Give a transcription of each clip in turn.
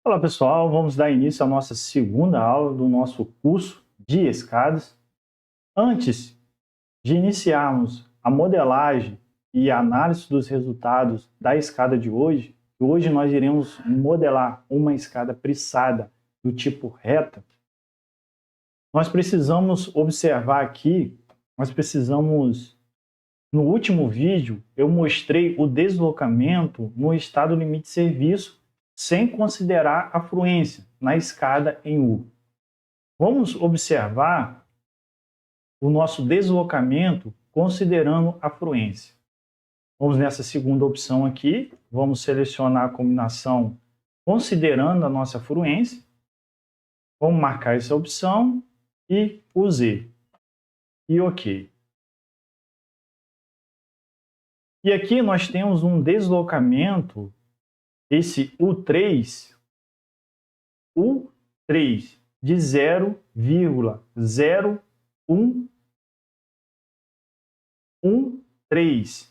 Olá pessoal, vamos dar início à nossa segunda aula do nosso curso de escadas. Antes de iniciarmos a modelagem e a análise dos resultados da escada de hoje nós iremos modelar uma escada prissada do tipo reta. Nós precisamos observar aqui, no último vídeo eu mostrei o deslocamento no estado limite de serviço sem considerar a fluência na escada em U. Vamos observar o nosso deslocamento considerando a fluência. Vamos nessa segunda opção aqui, vamos selecionar a combinação considerando a nossa fluência. Vamos marcar essa opção e o Z. E OK. E aqui nós temos um deslocamento, esse U3 de 0,0113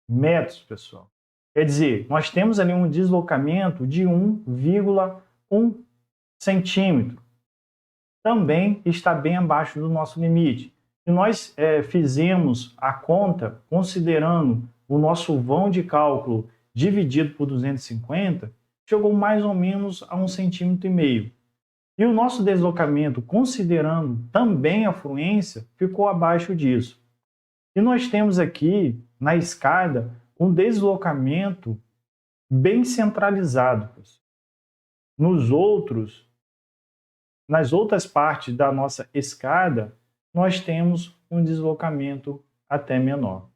metros, pessoal. Quer dizer, nós temos ali um deslocamento de 1,1 centímetro. Também está bem abaixo do nosso limite. E nós fizemos a conta considerando o nosso vão de cálculo dividido por 250, chegou mais ou menos a 1,5 cm. E o nosso deslocamento, considerando também a fluência, ficou abaixo disso. E nós temos aqui, na escada, um deslocamento bem centralizado. Nas outras partes da nossa escada, nós temos um deslocamento até menor.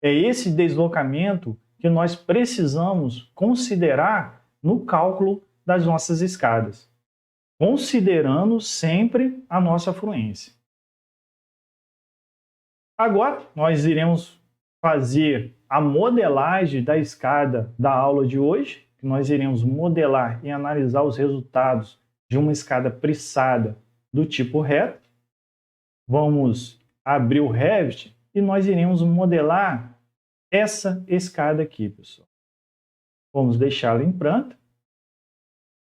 É esse deslocamento que nós precisamos considerar no cálculo das nossas escadas, considerando sempre a nossa fluência. Agora, nós iremos fazer a modelagem da escada da aula de hoje, que nós iremos modelar e analisar os resultados de uma escada prissada do tipo reto. Vamos abrir o Revit e nós iremos modelar essa escada aqui, pessoal. Vamos deixá-la em planta.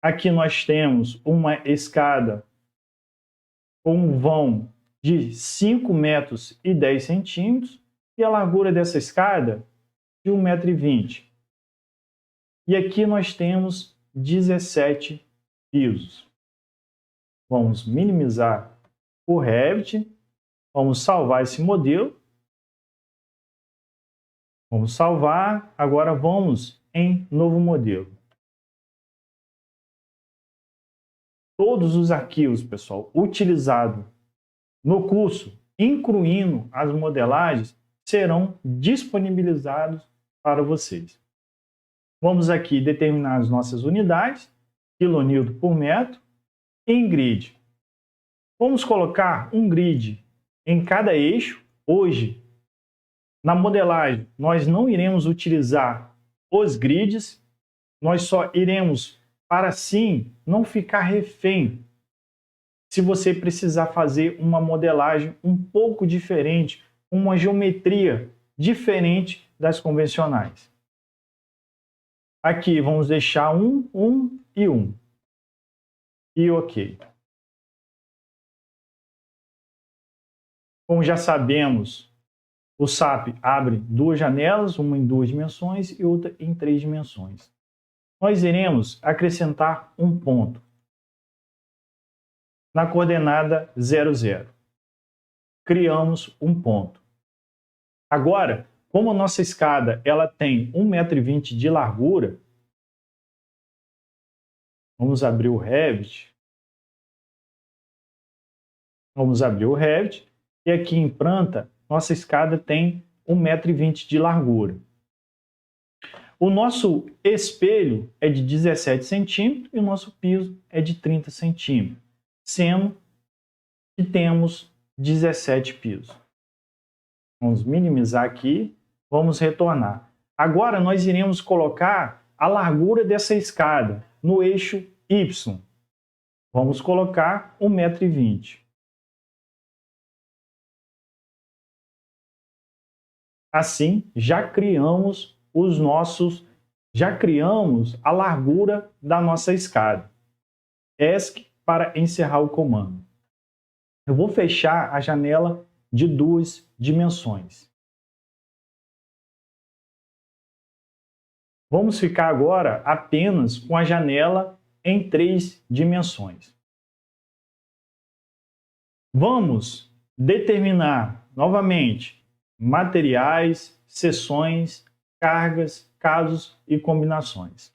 Aqui nós temos uma escada com um vão de 5 metros e 10 centímetros e a largura dessa escada de 1,20 m. E aqui nós temos 17 pisos. Vamos minimizar o Revit, vamos salvar esse modelo. Vamos salvar, agora vamos em novo modelo. Todos os arquivos, pessoal, utilizados no curso, incluindo as modelagens, serão disponibilizados para vocês. Vamos aqui determinar as nossas unidades, quilonewton por metro, em grid. Vamos colocar um grid em cada eixo. Hoje, na modelagem, nós não iremos utilizar os grids, nós só iremos, para assim não ficar refém, se você precisar fazer uma modelagem um pouco diferente, uma geometria diferente das convencionais. Aqui vamos deixar 1, 1 e 1. E OK. Como já sabemos, o SAP abre duas janelas, uma em 2 dimensões e outra em 3 dimensões. Nós iremos acrescentar um ponto na coordenada 0, 0. Criamos um ponto. Agora, como a nossa escada ela tem 1,20 m de largura, vamos abrir o Revit. E aqui em planta, nossa escada tem 1,20 m de largura. O nosso espelho é de 17 centímetros e o nosso piso é de 30 centímetros, sendo que temos 17 pisos. Vamos minimizar aqui, vamos retornar. Agora nós iremos colocar a largura dessa escada no eixo Y. Vamos colocar 1,20 m. Assim, já criamos os nossos já criamos a largura da nossa escada. ESC para encerrar o comando. Eu vou fechar a janela de 2 dimensões. Vamos ficar agora apenas com a janela em 3 dimensões. Vamos determinar novamente materiais, seções, cargas, casos e combinações.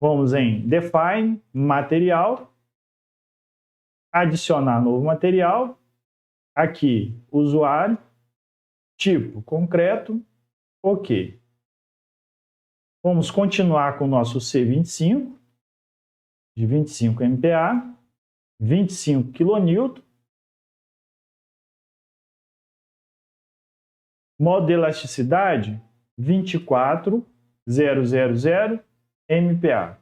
Vamos em Define, material, adicionar novo material, aqui usuário, tipo concreto, ok. Vamos continuar com o nosso C25, de 25 MPa, 25 kN, modo de elasticidade 24.000 MPa.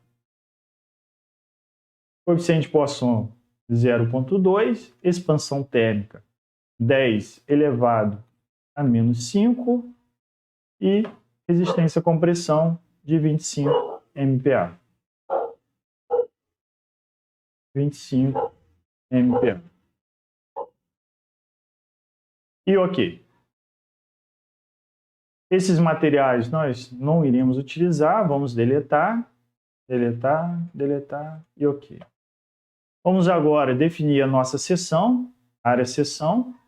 Coeficiente de Poisson 0,2, expansão térmica 10 elevado a menos 5 e resistência à compressão de 25 MPa. 25 MPa. E ok. Esses materiais nós não iremos utilizar, vamos deletar, deletar, deletar e ok. Vamos agora definir a nossa seção, área seção,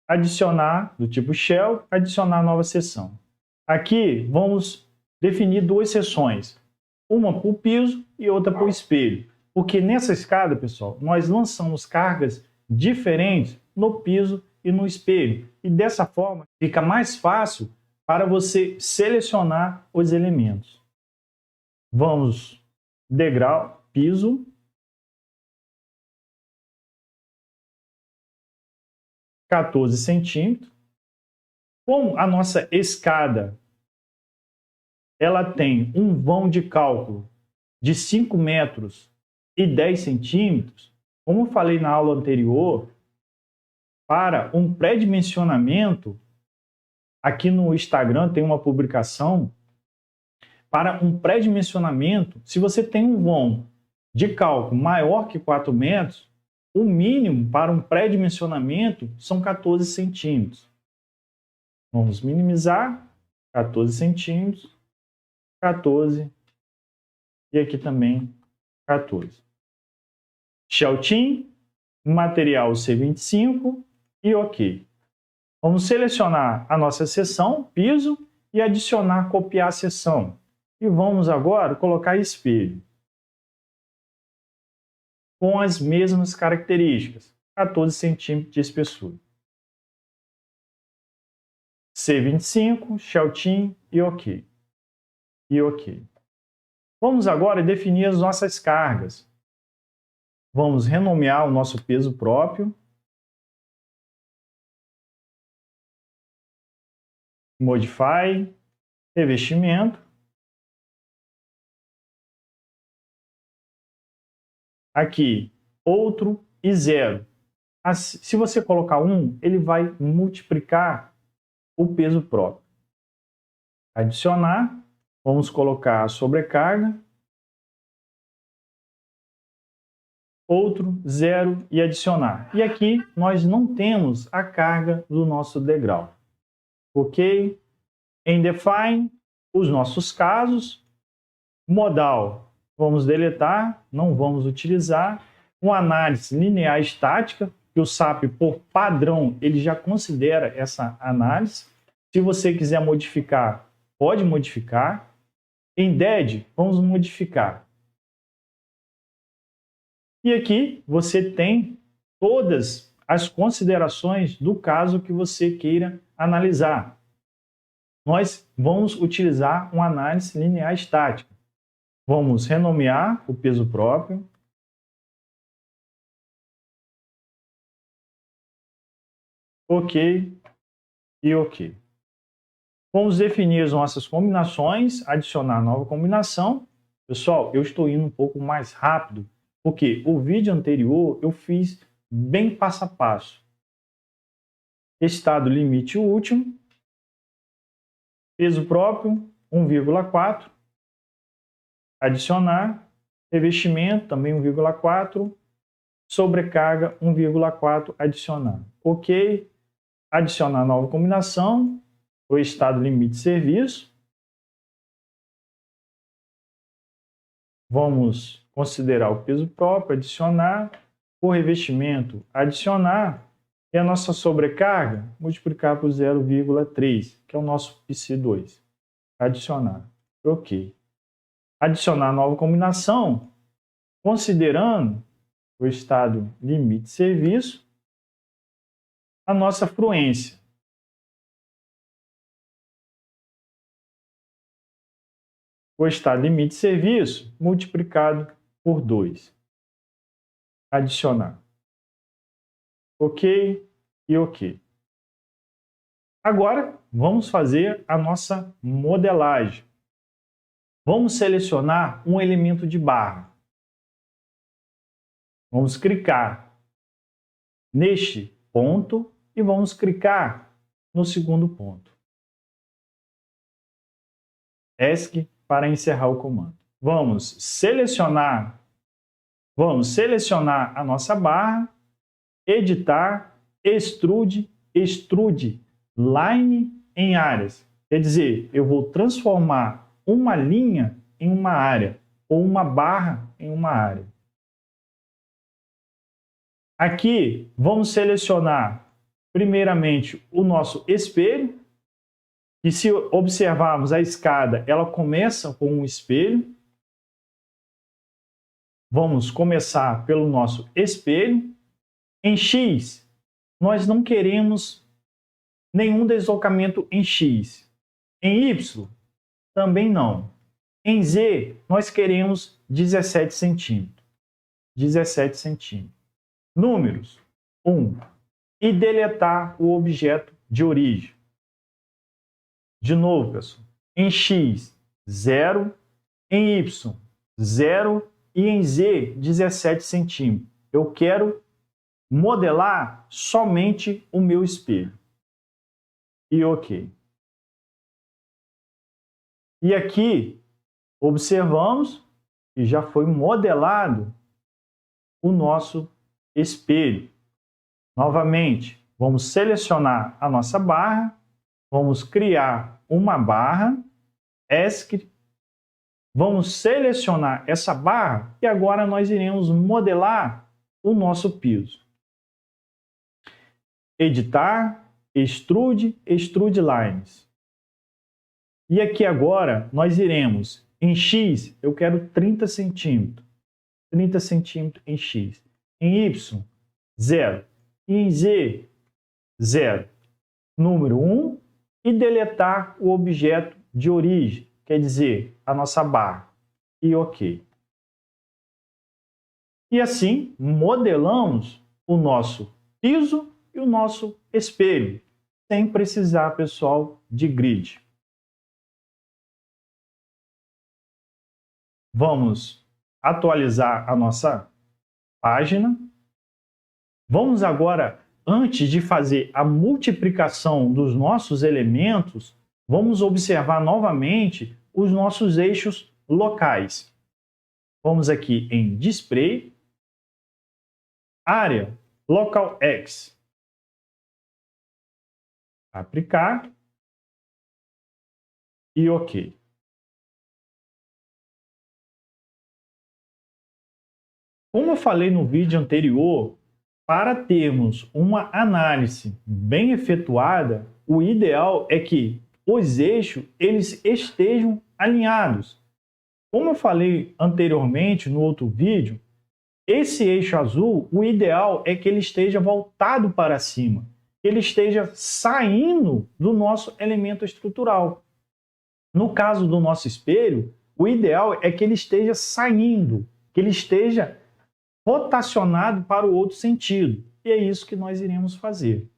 adicionar do tipo shell, adicionar nova seção. Aqui vamos definir 2 seções, uma para o piso e outra para o espelho, porque nessa escada, pessoal, nós lançamos cargas diferentes no piso e no espelho, e dessa forma fica mais fácil para você selecionar os elementos. Vamos degrau, piso, (14 centímetros). Como a nossa escada ela tem um vão de cálculo de 5 metros e 10 centímetros, como eu falei na aula anterior, para um pré-dimensionamento, aqui no Instagram tem uma publicação, para um pré-dimensionamento, se você tem um vão de cálculo maior que 4 metros, o mínimo para um pré-dimensionamento são 14 centímetros. Vamos minimizar, 14 centímetros, 14 e aqui também 14. Sheltin, material C25 e ok. Vamos selecionar a nossa seção, piso, e adicionar copiar a seção. E vamos agora colocar espelho. Com as mesmas características, 14 centímetros de espessura. C25, Sheltin e ok. E ok. Vamos agora definir as nossas cargas. Vamos renomear o nosso peso próprio. Modify, revestimento. Aqui, outro e 0. Se você colocar 1, ele vai multiplicar o peso próprio. Adicionar, vamos colocar a sobrecarga. Outro, 0 e adicionar. E aqui nós não temos a carga do nosso degrau. Ok? Em Define, os nossos casos. Modal, vamos deletar, não vamos utilizar. Uma análise linear estática, que o SAP, por padrão, ele já considera essa análise. Se você quiser modificar, pode modificar. Em DED, vamos modificar. E aqui você tem todas as considerações do caso que você queira analisar. Nós vamos utilizar uma análise linear estática. Vamos renomear o peso próprio. Ok e ok. Vamos definir as nossas combinações, adicionar nova combinação. Pessoal, eu estou indo um pouco mais rápido, porque o vídeo anterior eu fiz bem passo a passo. Estado limite último, peso próprio, 1,4, adicionar, revestimento, também 1,4, sobrecarga, 1,4, adicionar. Ok, adicionar nova combinação, o estado limite de serviço. Vamos considerar o peso próprio, adicionar, o revestimento, adicionar, e a nossa sobrecarga, multiplicar por 0,3, que é o nosso PC2. Adicionar. Ok. Adicionar nova combinação, considerando o estado limite de serviço, a nossa fluência. O estado limite de serviço multiplicado por 2. Adicionar. Ok e ok. Agora, vamos fazer a nossa modelagem. Vamos selecionar um elemento de barra. Vamos clicar neste ponto e vamos clicar no segundo ponto. ESC para encerrar o comando. Vamos selecionar a nossa barra, editar, extrude line em áreas. Quer dizer, eu vou transformar uma linha em uma área ou uma barra em uma área. Aqui, vamos selecionar primeiramente o nosso espelho, e se observarmos a escada, ela começa com um espelho. Vamos começar pelo nosso espelho. Em X, nós não queremos nenhum deslocamento em X. Em Y, também não. Em Z, nós queremos 17 centímetros. 17 centímetros. Números: 1. E deletar o objeto de origem. De novo, pessoal. Em X, 0. Em Y, 0. E em Z, 17 centímetros. Eu quero modelar somente o meu espelho. E ok. E aqui, observamos que já foi modelado o nosso espelho. Novamente, vamos selecionar a nossa barra, vamos criar uma barra, ESC, vamos selecionar essa barra e agora nós iremos modelar o nosso piso. Editar, extrude lines. E aqui agora nós iremos, em X, eu quero 30 centímetros. 30 centímetros em X. Em Y, 0. E em Z, 0. Número 1. E deletar o objeto de origem, quer dizer, a nossa barra. E ok. E assim, modelamos o nosso piso e o nosso espelho, sem precisar, pessoal, de grid. Vamos atualizar a nossa página. Vamos agora, antes de fazer a multiplicação dos nossos elementos, vamos observar novamente os nossos eixos locais. Vamos aqui em Display, Área, Local X. Aplicar e OK. Como eu falei no vídeo anterior, para termos uma análise bem efetuada, o ideal é que os eixos eles estejam alinhados. Como eu falei anteriormente no outro vídeo, esse eixo azul, o ideal é que ele esteja voltado para cima, que ele esteja saindo do nosso elemento estrutural. No caso do nosso espelho, o ideal é que ele esteja saindo, que ele esteja rotacionado para o outro sentido. E é isso que nós iremos fazer.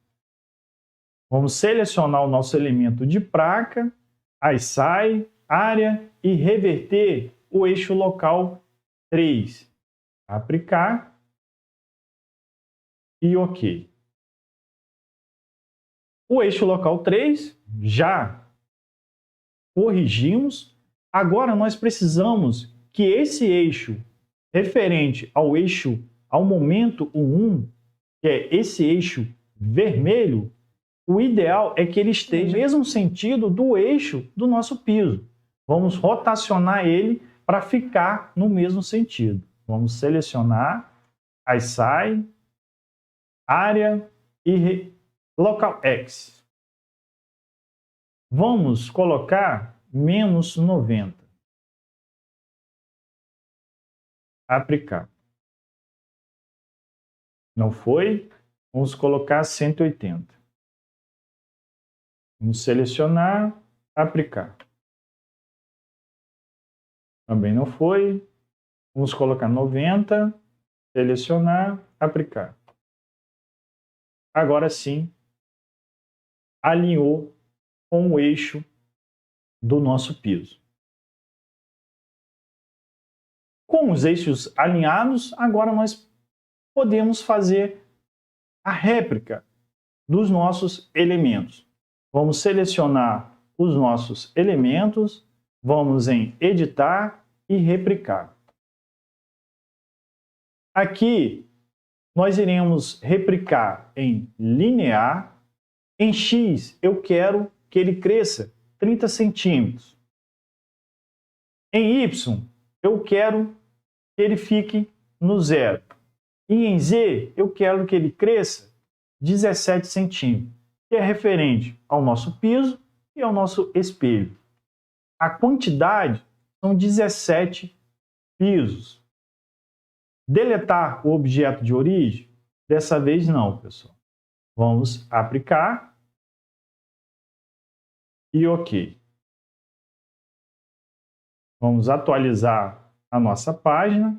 Vamos selecionar o nosso elemento de placa, sai, área e reverter o eixo local 3. Aplicar e OK. O eixo local 3 já corrigimos. Agora nós precisamos que esse eixo referente ao momento 1, que é esse eixo vermelho, o ideal é que ele esteja no mesmo sentido do eixo do nosso piso. Vamos rotacionar ele para ficar no mesmo sentido. Vamos selecionar, aí sai, área e local X. Vamos colocar menos 90. Aplicar. Não foi? Vamos colocar 180. Vamos selecionar, aplicar. Também não foi. Vamos colocar 90, selecionar, aplicar. Agora sim, alinhou com o eixo do nosso piso. Com os eixos alinhados, agora nós podemos fazer a réplica dos nossos elementos. Vamos selecionar os nossos elementos, vamos em editar e replicar. Aqui nós iremos replicar em linear. Em X eu quero que ele cresça 30 centímetros. Em Y eu quero que ele fique no zero. E em Z eu quero que ele cresça 17 centímetros, que é referente ao nosso piso e ao nosso espelho. A quantidade são 17 pisos. Deletar o objeto de origem? Dessa vez não, pessoal. Vamos aplicar e OK. Vamos atualizar a nossa página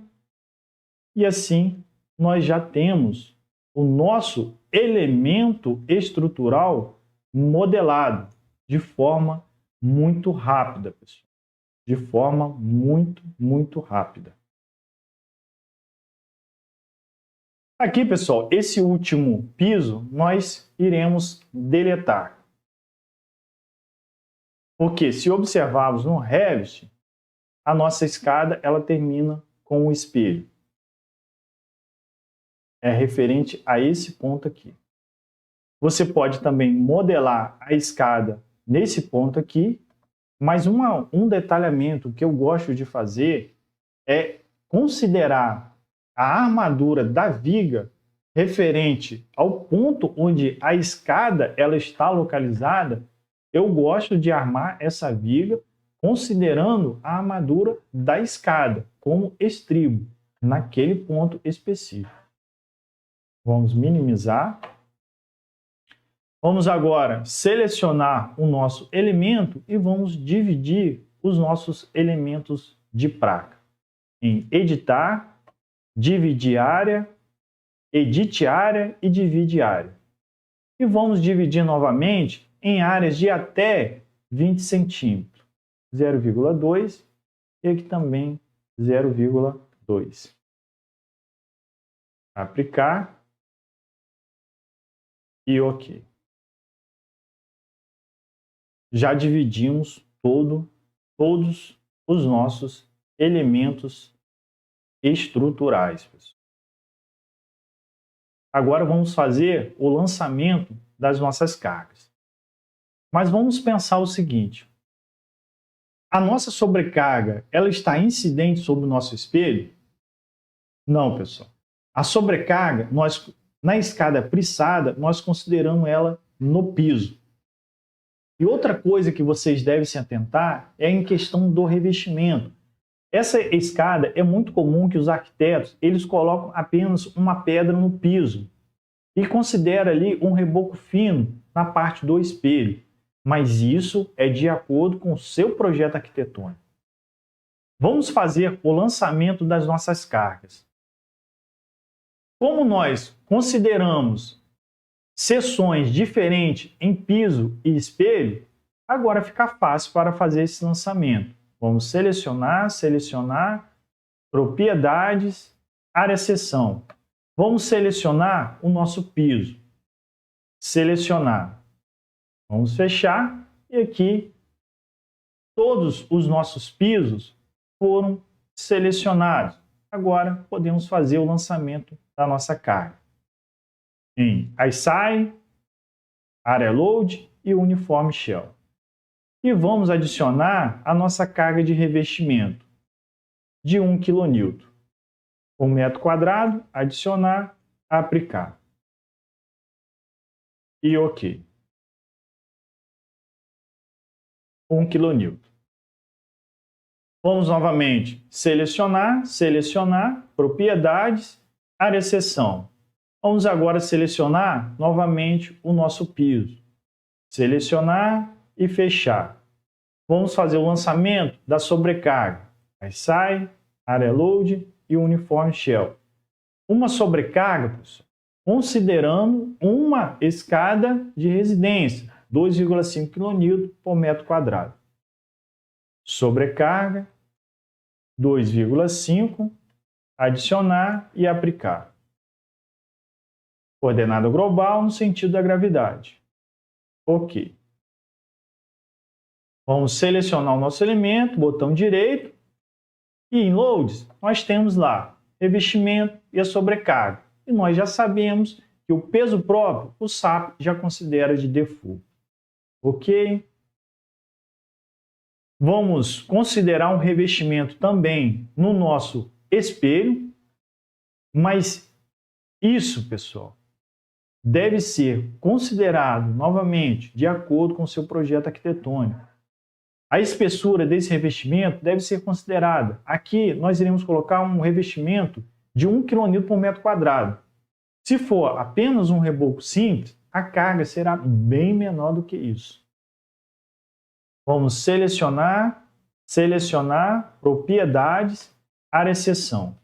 e assim nós já temos o nosso elemento estrutural modelado de forma muito rápida, pessoal. De forma muito rápida. Aqui, pessoal, esse último piso nós iremos deletar. Porque se observarmos no Revit, a nossa escada ela termina com o espelho. É referente a esse ponto aqui. Você pode também modelar a escada nesse ponto aqui, mas um detalhamento que eu gosto de fazer é considerar a armadura da viga referente ao ponto onde a escada ela está localizada. Eu gosto de armar essa viga considerando a armadura da escada como estribo, naquele ponto específico. Vamos minimizar. Vamos agora selecionar o nosso elemento e vamos dividir os nossos elementos de placa. Em editar, dividir área, edite área e divide área. E vamos dividir novamente em áreas de até 20 centímetros. 0,2 e aqui também 0,2. Aplicar e OK. Já dividimos todos os nossos elementos estruturais, pessoal. Agora vamos fazer o lançamento das nossas cargas. Mas vamos pensar o seguinte: a nossa sobrecarga ela está incidente sobre o nosso espelho? Não, pessoal. A sobrecarga, na escada prissada, nós consideramos ela no piso. E outra coisa que vocês devem se atentar é em questão do revestimento. Essa escada é muito comum que os arquitetos eles colocam apenas uma pedra no piso e considera ali um reboco fino na parte do espelho. Mas isso é de acordo com o seu projeto arquitetônico. Vamos fazer o lançamento das nossas cargas. Como nós consideramos seções diferentes em piso e espelho, agora fica fácil para fazer esse lançamento. Vamos selecionar, propriedades, área seção. Vamos selecionar o nosso piso. Selecionar. Vamos fechar e aqui Todos os nossos pisos foram selecionados. Agora podemos fazer o lançamento da nossa carga em ICEYE, Area Load e Uniform Shell. E vamos adicionar a nossa carga de revestimento de 1 kN. Por metro quadrado, adicionar, aplicar. E OK. 1 kN. Vamos novamente selecionar, propriedades, área seção. Vamos agora selecionar novamente o nosso piso. Selecionar e fechar. Vamos fazer o lançamento da sobrecarga. ICEYE, Area Load e Uniform Shell. Uma sobrecarga, pessoal, considerando uma escada de residência, 2,5 kN por metro quadrado. Sobrecarga, 2,5, adicionar e aplicar. Coordenada global no sentido da gravidade. OK. Vamos selecionar o nosso elemento, botão direito, e em Loads nós temos lá revestimento e a sobrecarga. E nós já sabemos que o peso próprio o SAP já considera de default. OK? Vamos considerar um revestimento também no nosso espelho, mas isso, pessoal, deve ser considerado novamente de acordo com o seu projeto arquitetônico. A espessura desse revestimento deve ser considerada. Aqui nós iremos colocar um revestimento de 1 kN por metro quadrado. Se for apenas um reboco simples, a carga será bem menor do que isso. Vamos selecionar, propriedades, área seção.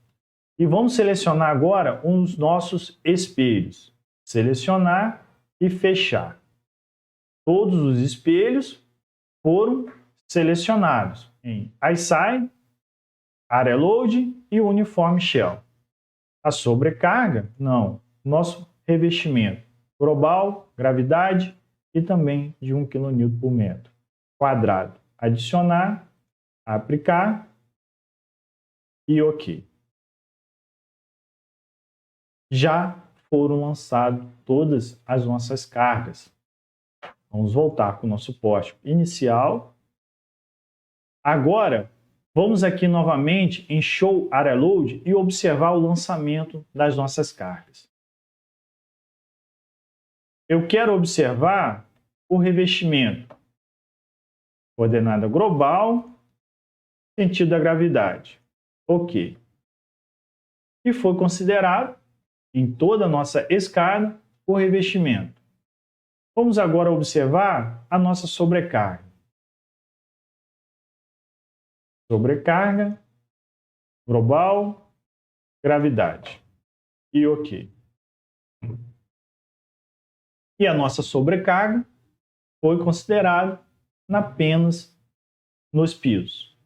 E vamos selecionar agora os nossos espelhos. Selecionar e fechar. Todos os espelhos foram selecionados em ICEYE, Area Load e Uniform Shell. A sobrecarga, não. Nosso revestimento global, gravidade e também de 1 kN por metro quadrado. Adicionar, aplicar e OK. Já foram lançadas todas as nossas cargas. Vamos voltar para o nosso pórtico inicial. Agora, vamos aqui novamente em Show Area Load e observar o lançamento das nossas cargas. Eu quero observar o revestimento. Coordenada global, sentido da gravidade. OK. E foi considerado em toda a nossa escada o revestimento. Vamos agora observar a nossa sobrecarga. Sobrecarga, global, gravidade. E OK. E a nossa sobrecarga foi considerada apenas nos pisos.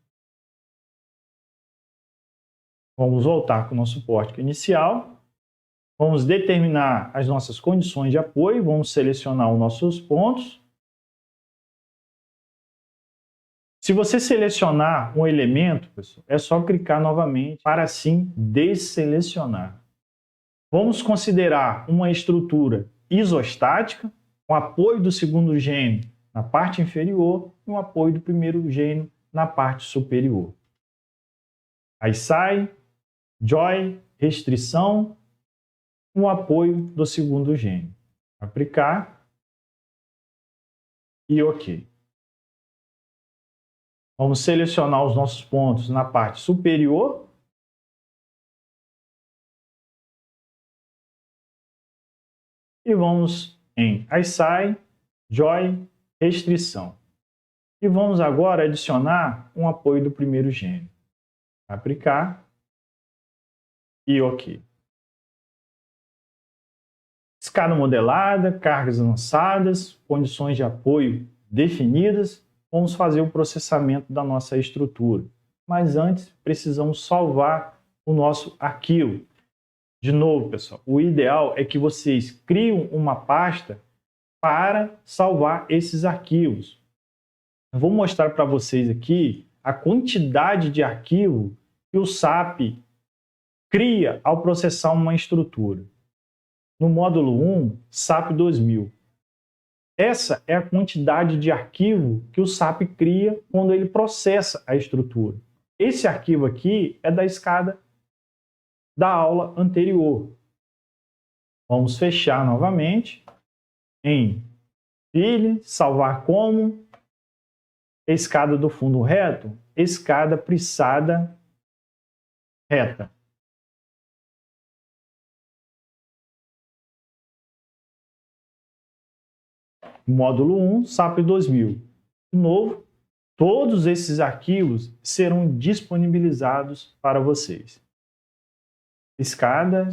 Vamos voltar com o nosso pórtico inicial. Vamos determinar as nossas condições de apoio. Vamos selecionar os nossos pontos. Se você selecionar um elemento, pessoal, é só clicar novamente para assim desselecionar. Vamos considerar uma estrutura isostática, com apoio do segundo gênio na parte inferior e o apoio do primeiro gênio na parte superior. ICEYE, JOY, restrição, o apoio do segundo gênio. Aplicar e OK. Vamos selecionar os nossos pontos na parte superior. E vamos em ICEYE, JOY, restrição. E vamos agora adicionar um apoio do primeiro gênio. Aplicar e OK. Escada modelada, cargas lançadas, condições de apoio definidas. Vamos fazer o processamento da nossa estrutura. Mas antes, precisamos salvar o nosso arquivo. De novo, pessoal, o ideal é que vocês criem uma pasta para salvar esses arquivos. Eu vou mostrar para vocês aqui a quantidade de arquivo que o SAP cria ao processar uma estrutura. No módulo 1, SAP 2000. Essa é a quantidade de arquivo que o SAP cria quando ele processa a estrutura. Esse arquivo aqui é da escada da aula anterior. Vamos fechar novamente em File, salvar como, escada do fundo reto, escada prissada reta. Módulo 1, SAP 2000. De novo, todos esses arquivos serão disponibilizados para vocês. Escada,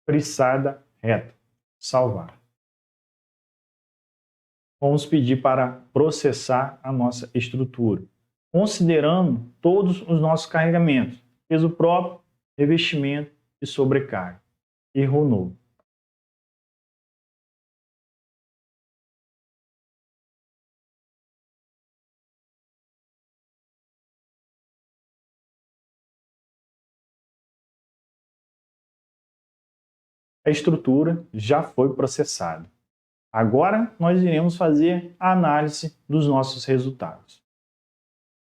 prissada reta. Salvar. Vamos pedir para processar a nossa estrutura, considerando todos os nossos carregamentos, peso próprio, revestimento e sobrecarga. Erro novo. A estrutura já foi processada. Agora nós iremos fazer a análise dos nossos resultados.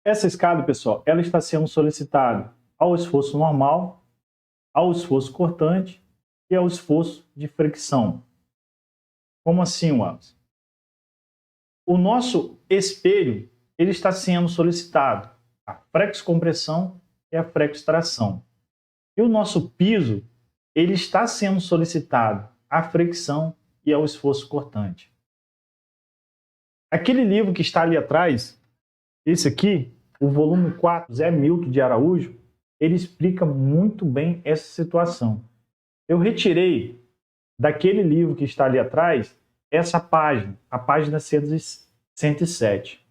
Essa escada, pessoal, ela está sendo solicitada ao esforço normal, ao esforço cortante e ao esforço de fricção. Como assim, Wallace? O nosso espelho ele está sendo solicitado a flexo-compressão e a flexo-tração. E o nosso piso ele está sendo solicitado a fricção e ao esforço cortante. Aquele livro que está ali atrás, esse aqui, o volume 4, Zé Milton de Araújo, ele explica muito bem essa situação. Eu retirei daquele livro que está ali atrás essa página, a página 107.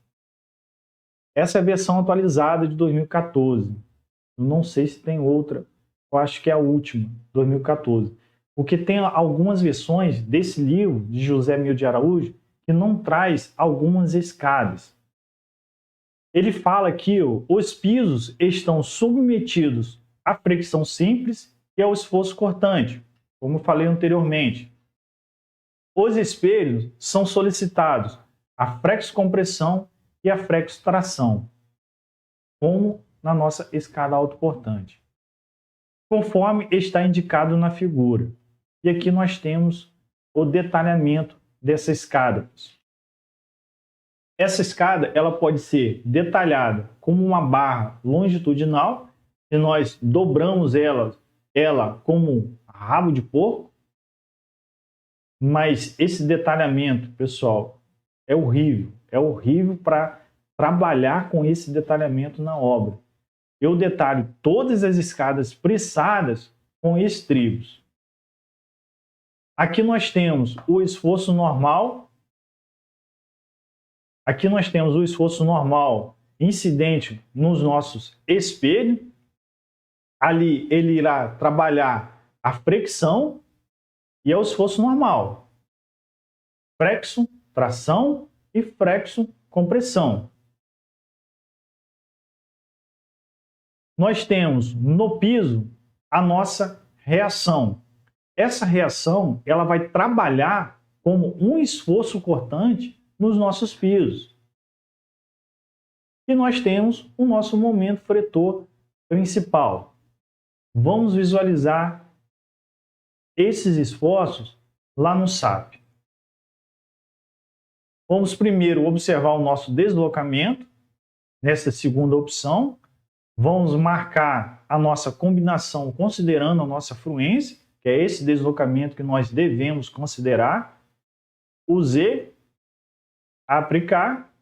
Essa é a versão atualizada de 2014. Eu não sei se tem outra, eu acho que é a última, 2014. Porque tem algumas versões desse livro de José Milton de Araújo que não traz algumas escadas. Ele fala que os pisos estão submetidos à fricção simples e ao esforço cortante, como eu falei anteriormente. Os espelhos são solicitados a flexo-compressão e a flexo-tração, como na nossa escada autoportante, conforme está indicado na figura. E aqui nós temos o detalhamento dessa escada. Essa escada ela pode ser detalhada como uma barra longitudinal, e nós dobramos ela como um rabo de porco. Mas esse detalhamento, pessoal, é horrível para trabalhar com esse detalhamento na obra. Eu detalho todas as escadas pressadas com estribos. Aqui nós temos o esforço normal. Aqui nós temos o esforço normal incidente nos nossos espelhos. Ali ele irá trabalhar a fricção e é o esforço normal. Flexo, tração e flexo, compressão. Nós temos no piso a nossa reação. Essa reação ela vai trabalhar como um esforço cortante nos nossos pisos. E nós temos o nosso momento fretor principal. Vamos visualizar esses esforços lá no SAP. Vamos primeiro observar o nosso deslocamento, nessa segunda opção. Vamos marcar a nossa combinação considerando a nossa fluência, que é esse deslocamento que nós devemos considerar. O Z, aplicar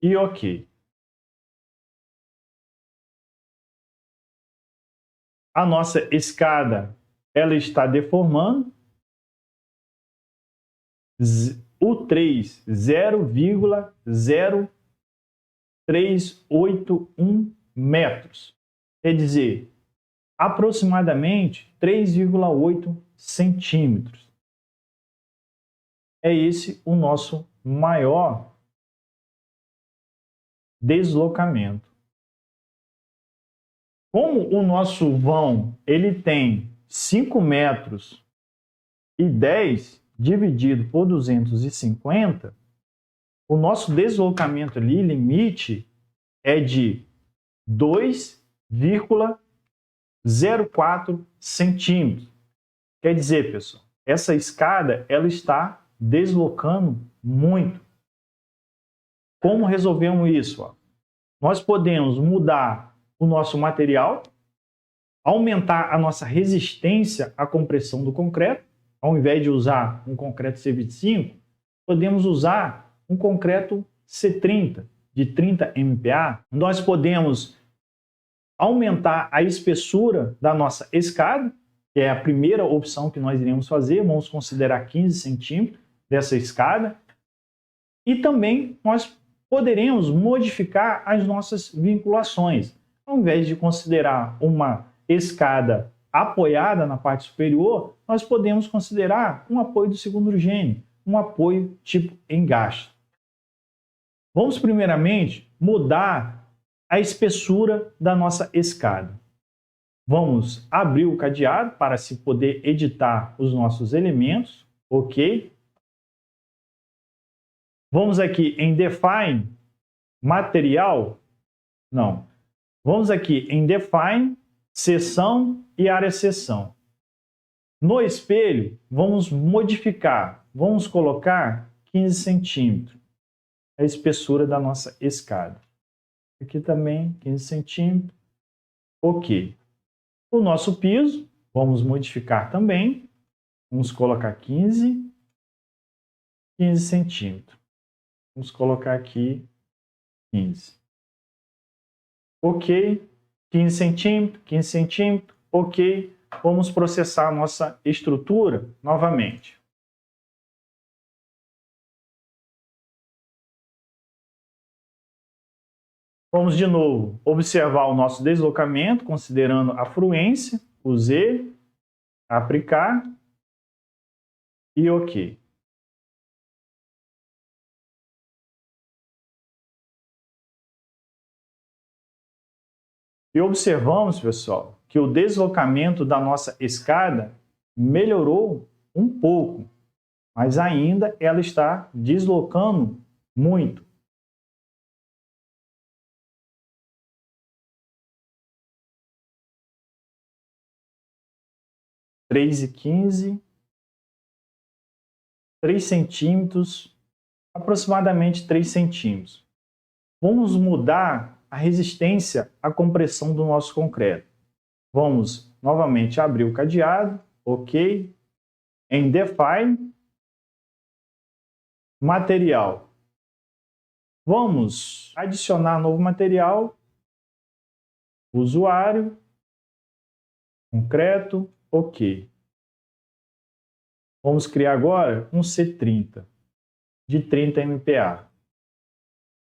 e OK. A nossa escada ela está deformando. O 3, 0,0381 metros. Quer dizer, aproximadamente 3,8 centímetros. É esse o nosso maior deslocamento. Como o nosso vão ele tem 5 metros e 10 dividido por 250, o nosso deslocamento ali, limite, é de 2,04 centímetros. Quer dizer, pessoal, essa escada ela está deslocando muito. Como resolvemos isso? Nós podemos mudar o nosso material, aumentar a nossa resistência à compressão do concreto. Ao invés de usar um concreto C25, podemos usar um concreto C30, de 30 MPa. Nós podemos aumentar a espessura da nossa escada, que é a primeira opção que nós iremos fazer. Vamos considerar 15 centímetros dessa escada. E também nós poderemos modificar as nossas vinculações. Ao invés de considerar uma escada apoiada na parte superior, nós podemos considerar um apoio do segundo gênio, um apoio tipo engaste. Vamos primeiramente mudar a espessura da nossa escada. Vamos abrir o cadeado para se poder editar os nossos elementos, ok? Vamos aqui em Define, Material, não. Vamos aqui em Define, Seção e Área Seção. No espelho, vamos modificar, vamos colocar 15 centímetros, a espessura da nossa escada. Aqui também 15 centímetros, ok. O nosso piso, vamos modificar também, vamos colocar 15 centímetros. Vamos colocar aqui 15. Ok, 15 centímetros, ok. Vamos processar a nossa estrutura novamente. Vamos de novo observar o nosso deslocamento, considerando a fluência, o Z, aplicar e ok. E observamos, pessoal, que o deslocamento da nossa escada melhorou um pouco, mas ainda ela está deslocando muito. R$ 3,15, 3 centímetros, aproximadamente 3 centímetros. Vamos mudar a resistência à compressão do nosso concreto. Vamos novamente abrir o cadeado, ok. Em Define, Material. Vamos adicionar novo material, usuário, concreto, ok. Vamos criar agora um C30 de 30 MPa.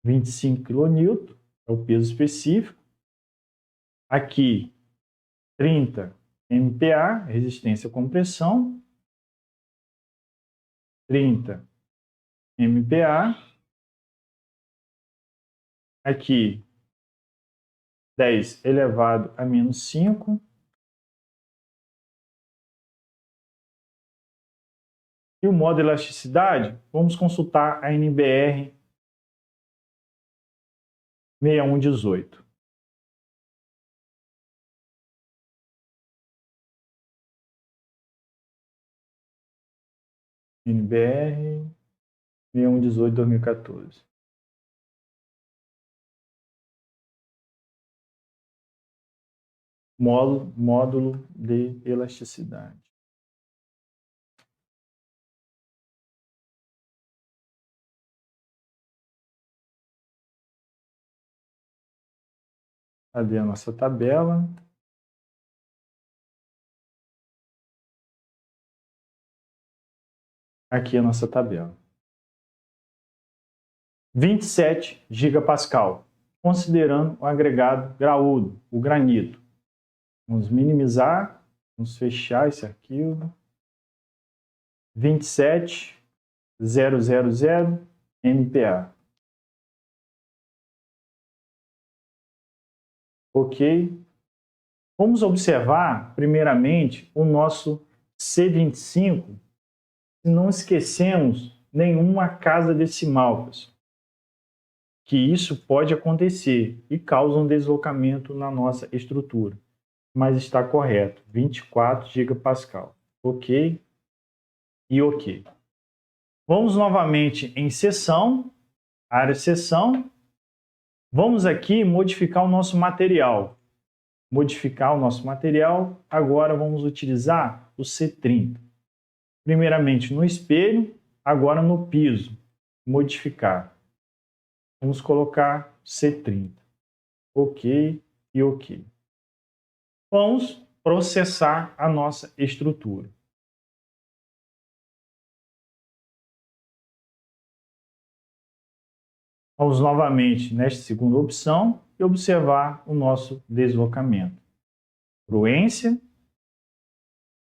25 kN é o peso específico. Aqui 30 MPa, resistência à compressão. 30 MPa. Aqui 10 elevado a menos 5. E o modo elasticidade, vamos consultar a NBR 6118. NBR 6118-2014. Módulo de elasticidade. Cadê a nossa tabela? Aqui a nossa tabela. 27 gigapascal, considerando o agregado graúdo, o granito. Vamos minimizar, vamos fechar esse arquivo. 27.000 MPa. Ok? Vamos observar, primeiramente, o nosso C25, se não esquecemos nenhuma casa decimal, pessoal, que isso pode acontecer e causa um deslocamento na nossa estrutura. Mas está correto, 24 gigapascal. Ok? E ok. Vamos novamente em seção, área seção. Vamos aqui modificar o nosso material. Modificar o nosso material, agora vamos utilizar o C30. Primeiramente no espelho, agora no piso. Modificar. Vamos colocar C30. Ok e ok. Vamos processar a nossa estrutura. Vamos novamente nesta segunda opção e observar o nosso deslocamento. Fluência,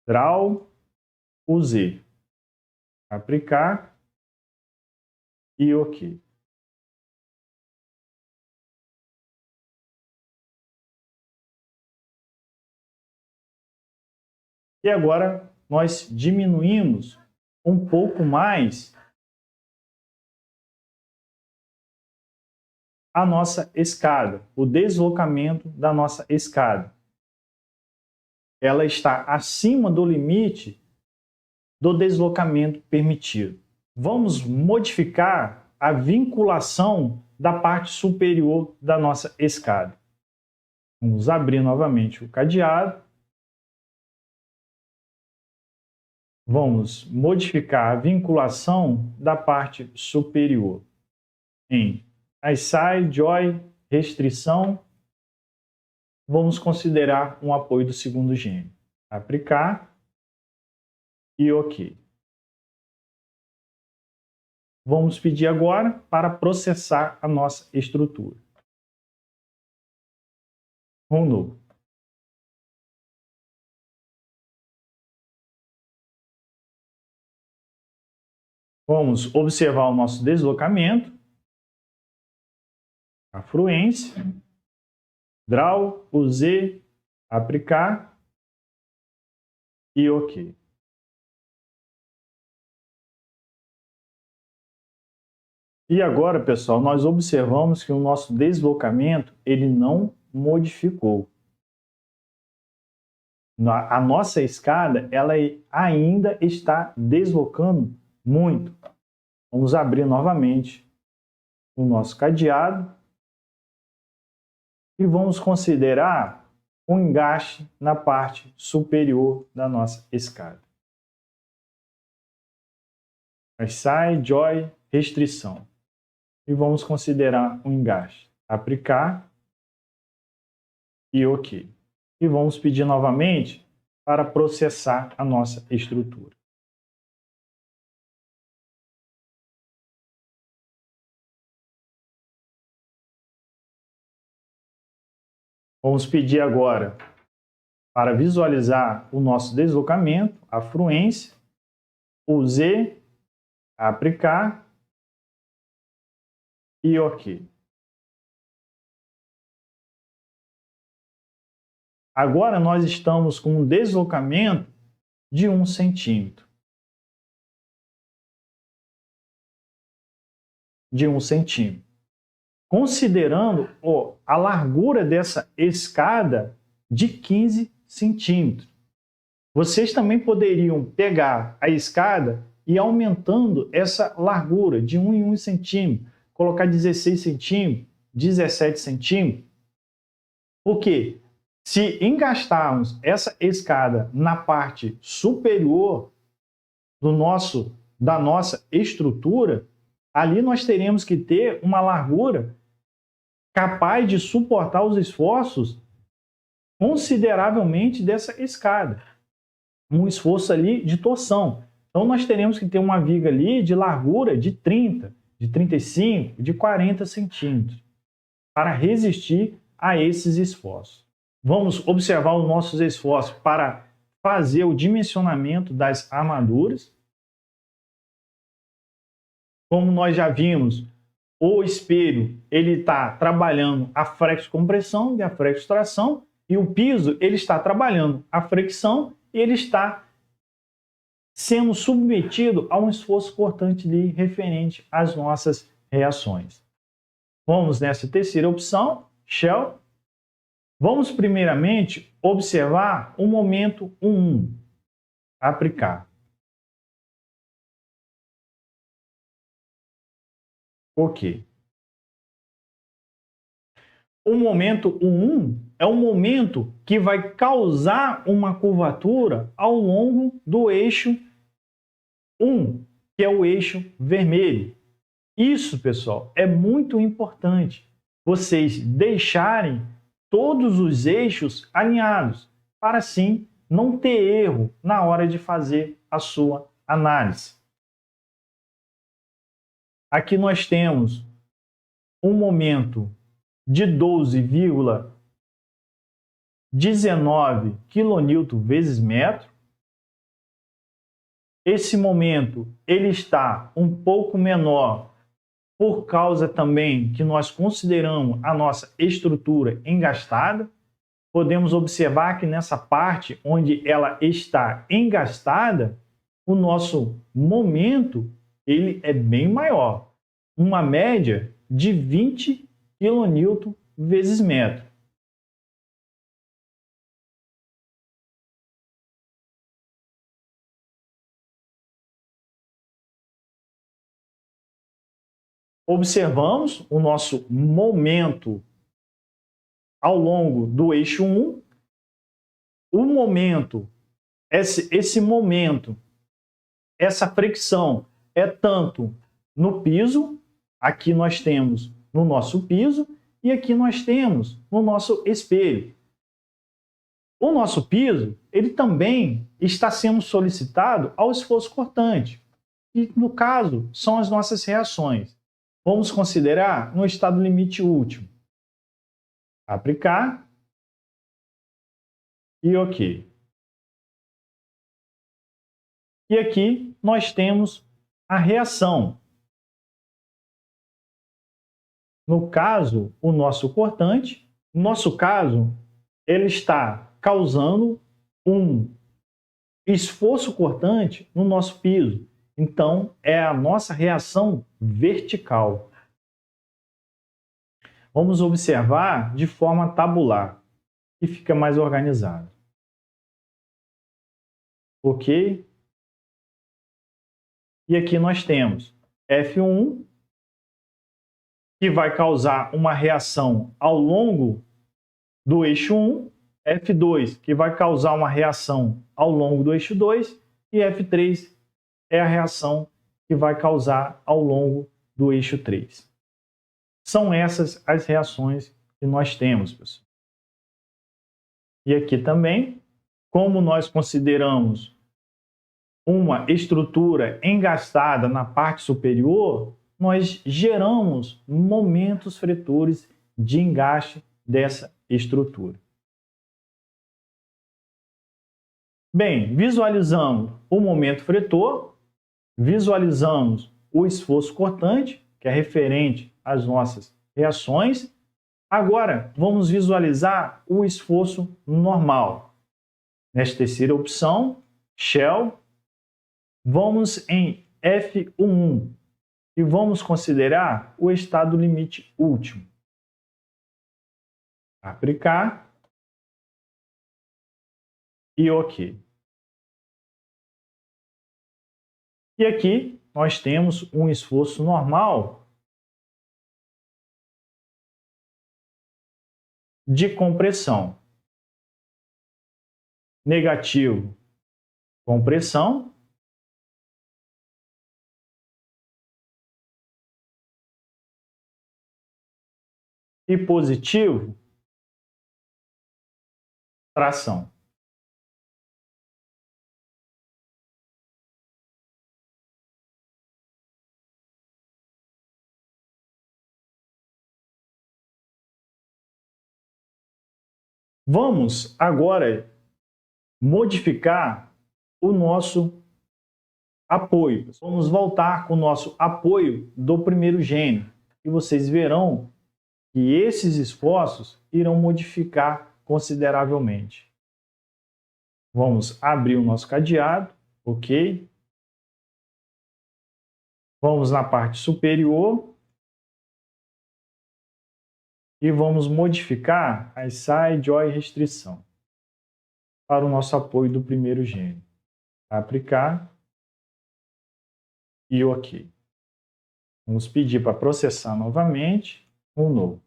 draw, Z. Aplicar e ok. E agora nós diminuímos um pouco mais a nossa escada, o deslocamento da nossa escada. Ela está acima do limite do deslocamento permitido. Vamos modificar a vinculação da parte superior da nossa escada. Vamos abrir novamente o cadeado. Vamos modificar a vinculação da parte superior em ISAI, JOY, restrição. Vamos considerar um apoio do segundo gênero. Aplicar e ok. Vamos pedir agora para processar a nossa estrutura. Um novo. Vamos observar o nosso deslocamento, a fluência, draw, Z, aplicar e ok. E agora, pessoal, nós observamos que o nosso deslocamento ele não modificou. A nossa escada ela ainda está deslocando muito. Vamos abrir novamente o nosso cadeado e vamos considerar um engaste na parte superior da nossa escada. Sai, JOY, restrição. E vamos considerar um engaste. Aplicar e ok. E vamos pedir novamente para processar a nossa estrutura. Vamos pedir agora para visualizar o nosso deslocamento, a fluência, o Z, aplicar e ok. Agora nós estamos com um deslocamento de 1 centímetro. De 1 centímetro. Considerando a largura dessa escada de 15 centímetros. Vocês também poderiam pegar a escada e ir aumentando essa largura de 1 em 1 centímetro, colocar 16 centímetros, 17 centímetros. Por quê? Se engastarmos essa escada na parte superior da nossa estrutura, ali nós teremos que ter uma largura capaz de suportar os esforços consideravelmente dessa escada. Um esforço ali de torção. Então nós teremos que ter uma viga ali de largura de 30, de 35, de 40 centímetros para resistir a esses esforços. Vamos observar os nossos esforços para fazer o dimensionamento das armaduras. como nós já vimos, o espelho ele está trabalhando a flexo-compressão e a flexo-tração, e o piso ele está trabalhando a fricção e ele está sendo submetido a um esforço cortante ali referente às nossas reações. Vamos nessa terceira opção, Shell. Vamos primeiramente observar o momento 1. Aplicar. Ok. O momento 1 é um momento que vai causar uma curvatura ao longo do eixo 1, que é o eixo vermelho. Isso, pessoal, é muito importante. Vocês deixarem todos os eixos alinhados, para assim não ter erro na hora de fazer a sua análise. Aqui nós temos um momento de 12,19 kN vezes metro. Esse momento ele está um pouco menor por causa também que nós consideramos a nossa estrutura engastada. Podemos observar que nessa parte onde ela está engastada, o nosso momento ele é bem maior, uma média de 20 kN vezes metro. Observamos o nosso momento ao longo do eixo 1. O momento, esse momento, essa fricção é tanto no piso, aqui nós temos no nosso piso, e aqui nós temos no nosso espelho. O nosso piso, ele também está sendo solicitado ao esforço cortante. E, no caso, são as nossas reações. Vamos considerar no estado limite último. Aplicar. E OK. E aqui nós temos a reação. No caso, o nosso cortante, no nosso caso, ele está causando um esforço cortante no nosso piso. Então, é a nossa reação vertical. Vamos observar de forma tabular, que fica mais organizado. Ok? E aqui nós temos F1, que vai causar uma reação ao longo do eixo 1, F2, que vai causar uma reação ao longo do eixo 2, e F3 é a reação que vai causar ao longo do eixo 3. São essas as reações que nós temos, pessoal. E aqui também, como nós consideramos uma estrutura engastada na parte superior, nós geramos momentos fretores de engaste dessa estrutura. Bem, visualizamos o momento fretor, visualizamos o esforço cortante, que é referente às nossas reações. Agora, vamos visualizar o esforço normal. Nesta terceira opção, Shell, vamos em F11 e vamos considerar o estado limite último. Aplicar e OK. E aqui nós temos um esforço normal de compressão. Negativo, compressão. E positivo, tração. Vamos agora modificar apoio. Vamos voltar com o nosso apoio do primeiro gênio. E vocês verão que esses esforços irão modificar consideravelmente. Vamos abrir o nosso cadeado, ok? Vamos na parte superior e vamos modificar a SAI, JOI e restrição para o nosso apoio do primeiro gênio. Aplicar e ok. Vamos pedir para processar novamente um novo.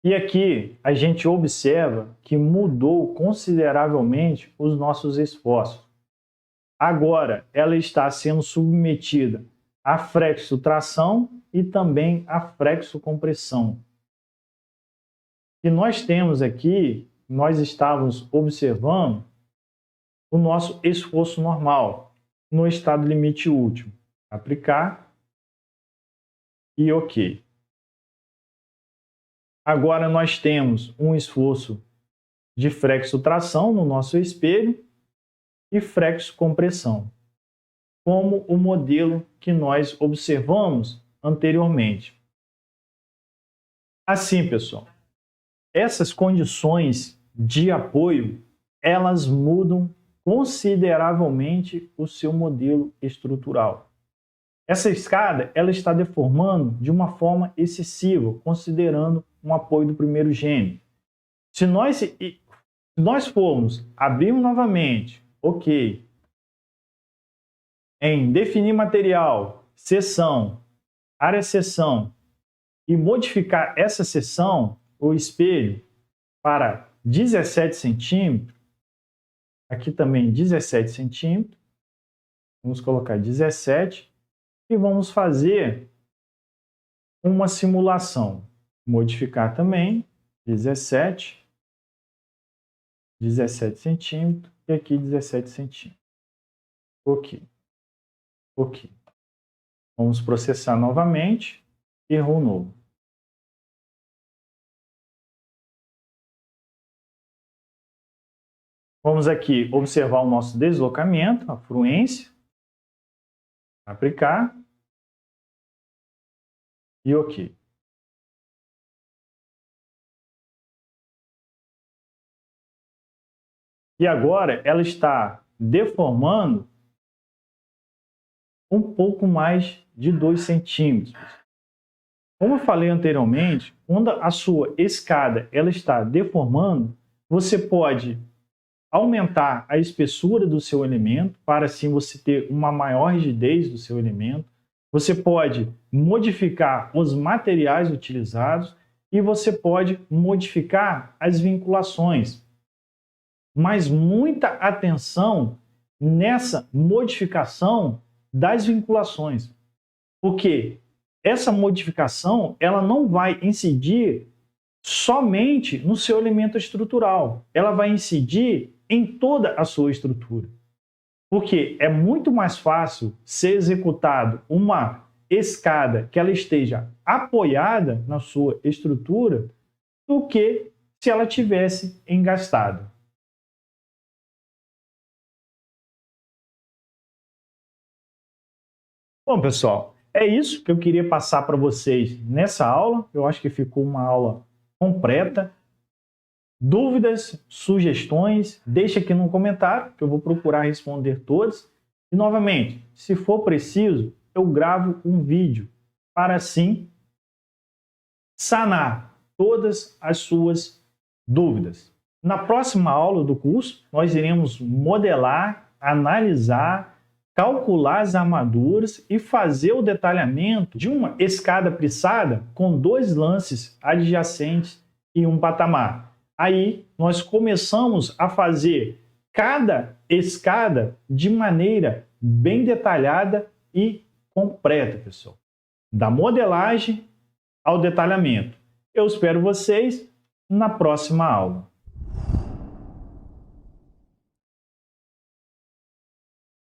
E aqui a gente observa que mudou consideravelmente os nossos esforços. Agora ela está sendo submetida a flexo-tração e também a flexo-compressão. E nós temos aqui, nós estávamos observando o nosso esforço normal no estado limite último. Aplicar e ok. Agora nós temos um esforço de flexo-tração no nosso espelho e flexo-compressão, como o modelo que nós observamos anteriormente. Assim, pessoal, essas condições de apoio, elas mudam consideravelmente o seu modelo estrutural. Essa escada ela está deformando de uma forma excessiva, considerando um apoio do primeiro gênio. Se nós formos abrir novamente, ok, em definir material, seção, área seção, e modificar essa seção, o espelho, para 17 centímetros, aqui também 17 centímetros, vamos colocar 17 e vamos fazer uma simulação. Modificar também 17 centímetros e aqui 17 centímetros. Ok. Ok. Vamos processar novamente. Erro novo. Vamos aqui observar o nosso deslocamento, a fluência. Aplicar. E ok. E agora ela está deformando um pouco mais de 2 centímetros. Como eu falei anteriormente, quando a sua escada ela está deformando, você pode aumentar a espessura do seu elemento para assim você ter uma maior rigidez do seu elemento. Você pode modificar os materiais utilizados e você pode modificar as vinculações. Mas muita atenção nessa modificação das vinculações, porque essa modificação ela não vai incidir somente no seu elemento estrutural, ela vai incidir em toda a sua estrutura. Porque é muito mais fácil ser executado uma escada que ela esteja apoiada na sua estrutura do que se ela tivesse engastada. Bom, pessoal, é isso que eu queria passar para vocês nessa aula. Eu acho que ficou uma aula completa. Dúvidas, sugestões, deixe aqui no comentário que eu vou procurar responder todas. E novamente, se for preciso, eu gravo um vídeo para assim sanar todas as suas dúvidas. Na próxima aula do curso, nós iremos modelar, analisar, calcular as armaduras e fazer o detalhamento de uma escada prissada com 2 lances adjacentes e um patamar. Aí nós começamos a fazer cada escada de maneira bem detalhada e completa, pessoal. Da modelagem ao detalhamento. Eu espero vocês na próxima aula.